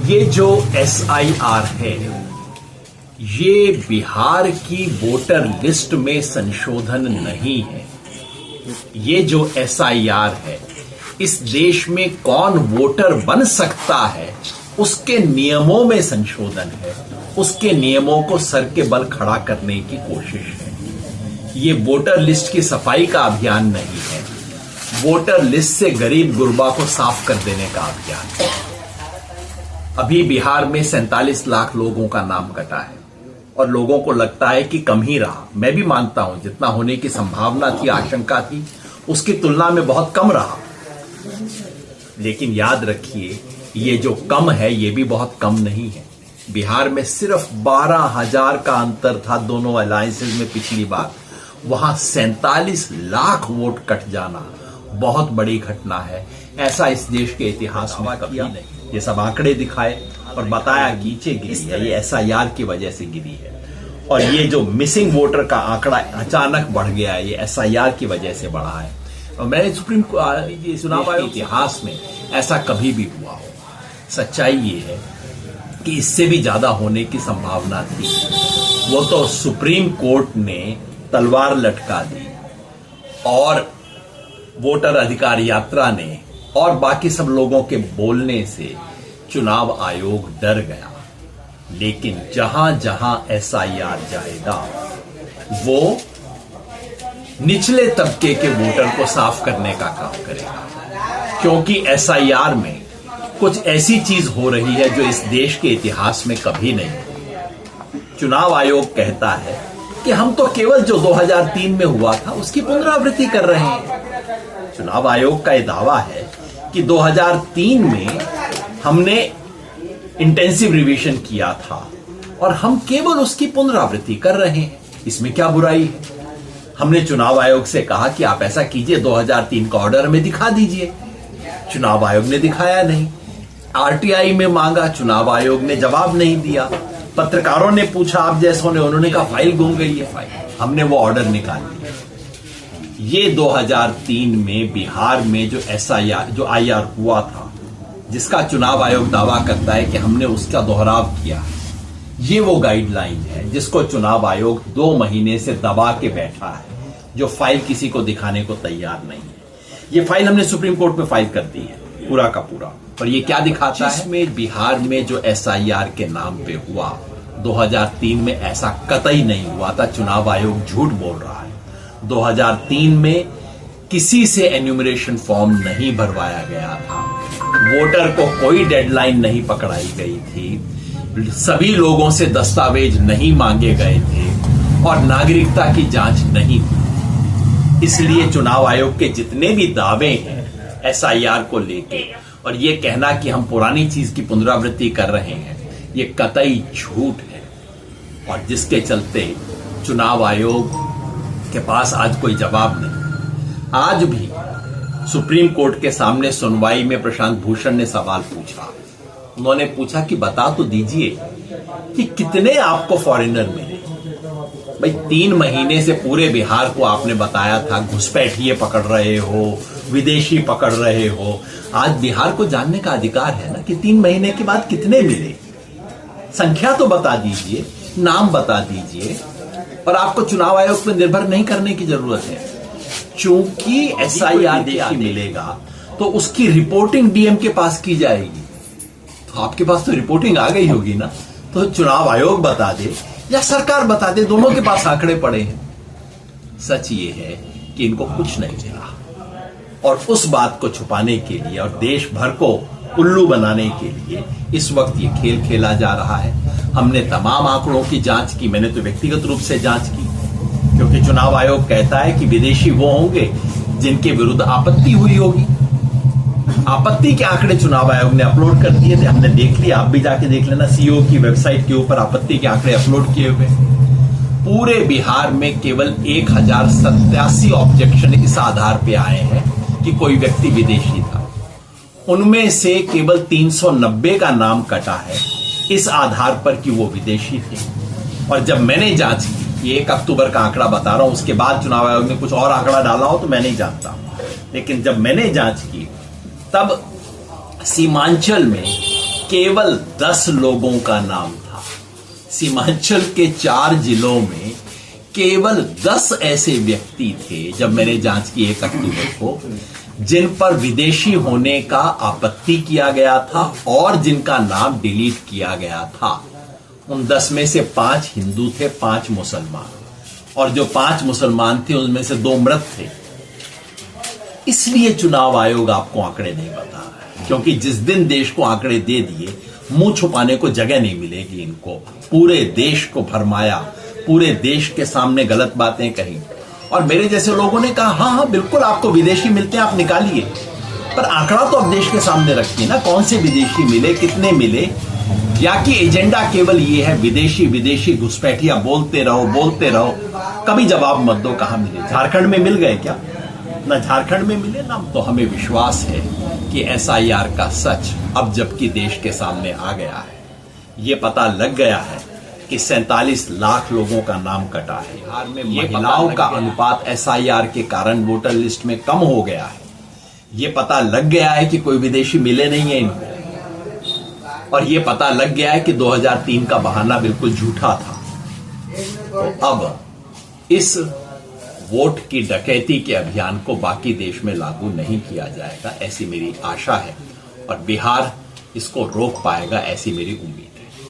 ये जो SIR है, ये बिहार की वोटर लिस्ट में संशोधन नहीं है। ये जो SIR है, इस देश में कौन वोटर बन सकता है उसके नियमों में संशोधन है। उसके नियमों को सर के बल खड़ा करने की कोशिश है। ये वोटर लिस्ट की सफाई का अभियान नहीं है, वोटर लिस्ट से गरीब गुरबा को साफ कर देने का अभियान है। अभी बिहार में 47 लाख लोगों का नाम कटा है और लोगों को लगता है कि कम ही रहा। मैं भी मानता हूं, जितना होने की संभावना थी, आशंका थी, उसकी तुलना में बहुत कम रहा। लेकिन याद रखिए, ये जो कम है ये भी बहुत कम नहीं है। बिहार में सिर्फ 12,000 का अंतर था दोनों अलायंसेज में पिछली बार। वहां 47 लाख वोट कट जाना बहुत बड़ी घटना है। ऐसा इस देश के इतिहास में कभी नहीं। ये सब आंकड़े दिखाए और बताया नीचे गिरी है, ये SIR की वजह से गिरी है। और ये जो मिसिंग वोटर का आंकड़ा अचानक बढ़ गया है, ये SIR की वजह से बढ़ा है। और मैंने सुप्रीम चुनाव आयोग के इतिहास में ऐसा कभी भी हुआ हो। सच्चाई ये है कि इससे भी ज्यादा होने की संभावना थी। वो तो सुप्रीम कोर्ट ने तलवार लटका दी और वोटर अधिकार यात्रा ने और बाकी सब लोगों के बोलने से चुनाव आयोग डर गया। लेकिन जहां जहां SIR जाएगा वो निचले तबके के वोटर को साफ करने का काम करेगा, क्योंकि SIR में कुछ ऐसी चीज हो रही है जो इस देश के इतिहास में कभी नहीं हुई। चुनाव आयोग कहता है कि हम तो केवल जो 2003 में हुआ था उसकी पुनरावृत्ति कर रहे हैं। चुनाव आयोग का यह दावा है कि 2003 में हमने इंटेंसिव रिवीजन किया था और हम केवल उसकी पुनरावृत्ति कर रहे हैं। इसमें क्या बुराई है? हमने चुनाव आयोग से कहा कि आप ऐसा कीजिए, 2003 का ऑर्डर हमें दिखा दीजिए। चुनाव आयोग ने दिखाया नहीं। RTI में मांगा, चुनाव आयोग ने जवाब नहीं दिया। पत्रकारों ने पूछा आप जैसों ने, उन्होंने कहा फाइल गुम गई है। फाइल हमने वो ऑर्डर निकाल दिया। ये 2003 में बिहार में जो IR हुआ था, जिसका चुनाव आयोग दावा करता है कि हमने उसका दोहराव किया, ये वो गाइडलाइन है जिसको चुनाव आयोग 2 महीने से दबा के बैठा है, जो फाइल किसी को दिखाने को तैयार नहीं है। ये फाइल हमने सुप्रीम कोर्ट में फाइल कर दी है, पूरा का पूरा। और ये क्या दिखाता है? इसमें बिहार में जो SIR के नाम पे हुआ 2003 में ऐसा कतई नहीं हुआ था। चुनाव आयोग झूठ बोल रहा है। 2003 में किसी से एन्यूमरेशन फॉर्म नहीं भरवाया गया था। वोटर को कोई डेडलाइन नहीं पकड़ाई गई थी। सभी लोगों से दस्तावेज नहीं मांगे गए थे और नागरिकता की जांच नहीं हुई। इसलिए चुनाव आयोग के जितने भी दावे हैं SIR को लेके, और ये कहना कि हम पुरानी चीज की पुनरावृत्ति कर रहे हैं, ये कतई झूठ है। और जिसके चलते चुनाव आयोग के पास आज कोई जवाब नहीं। आज भी सुप्रीम कोर्ट के सामने सुनवाई में प्रशांत भूषण ने सवाल पूछा। उन्होंने पूछा कि बता तो दीजिए कि कितने आपको फॉरेनर मिले। भाई 3 महीने से पूरे बिहार को आपने बताया था घुसपैठिए पकड़ रहे हो, विदेशी पकड़ रहे हो। आज बिहार को जानने का अधिकार है ना कि 3 महीने के बाद कितने मिले। संख्या तो बता दीजिए, नाम बता दीजिए। और आपको चुनाव आयोग पर निर्भर नहीं करने की जरूरत है। चूंकि SIR मिलेगा तो उसकी रिपोर्टिंग DM के पास की जाएगी। तो आपके पास तो रिपोर्टिंग आ गई होगी ना। तो चुनाव आयोग बता दे या सरकार बता दे, दोनों के पास आंकड़े पड़े हैं। सच ये है कि इनको कुछ नहीं मिला और उस बात को छुपाने के लिए और देश भर को उल्लू बनाने के लिए इस वक्त ये खेल खेला जा रहा है। हमने तमाम आंकड़ों की जांच की। मैंने तो व्यक्तिगत रूप से जांच की, क्योंकि चुनाव आयोग कहता है कि विदेशी वो होंगे जिनके विरुद्ध आपत्ति हुई होगी। आपत्ति के आंकड़े चुनाव आयोग ने अपलोड कर दिए थे, हमने देख लिया। आप भी जाके देख लेना, सीओ की वेबसाइट के ऊपर आपत्ति के आंकड़े अपलोड किए हुए। पूरे बिहार में केवल 1087 ऑब्जेक्शन इस आधार पे आए हैं कि कोई व्यक्ति विदेशी था। उनमें से केवल 390 का नाम कटा है इस आधार पर कि वो विदेशी थे। और जब मैंने जांच की, ये 1 अक्टूबर का आंकड़ा बता रहा हूं, उसके बाद चुनाव आयोग ने कुछ और आंकड़ा डाला हो तो मैं नहीं जानता, लेकिन जब मैंने जांच की तब सीमांचल में केवल 10 लोगों का नाम था। सीमांचल के 4 जिलों में केवल 10 ऐसे व्यक्ति थे, जब मैंने जांच की 1 अक्टूबर को, जिन पर विदेशी होने का आपत्ति किया गया था और जिनका नाम डिलीट किया गया था। उन 10 में से 5 हिंदू थे, 5 मुसलमान, और जो 5 मुसलमान थे उनमें से 2 मृत थे। इसलिए चुनाव आयोग आपको आंकड़े नहीं बता रहा है, क्योंकि जिस दिन देश को आंकड़े दे दिए, मुंह छुपाने को जगह नहीं मिलेगी इनको। पूरे देश को भरमाया, पूरे देश के सामने गलत बातें कही, और मेरे जैसे लोगों ने कहा हाँ हाँ बिल्कुल आपको विदेशी मिलते हैं, आप निकालिए, पर आंकड़ा तो अब देश के सामने रखिए ना, कौन से विदेशी मिले, कितने मिले, या कि एजेंडा केवल ये है विदेशी विदेशी घुसपैठिया बोलते रहो, कभी जवाब मत दो कहां मिले। झारखंड में मिल गए क्या? ना झारखंड में मिले ना। तो हमें विश्वास है कि एसआईआर का सच अब जबकि देश के सामने आ गया है, ये पता लग गया है कि 47 लाख लोगों का नाम कटा है। बिहार में महिलाओं का अनुपात एसआईआर के कारण वोटर लिस्ट में कम हो गया है। ये पता लग गया है कि कोई विदेशी मिले नहीं है इनको, और ये पता लग गया है कि 2003 का बहाना बिल्कुल झूठा था। तो अब इस वोट की डकैती के अभियान को बाकी देश में लागू नहीं किया जाएगा, ऐसी मेरी आशा है, और बिहार इसको रोक पाएगा, ऐसी मेरी उम्मीद है।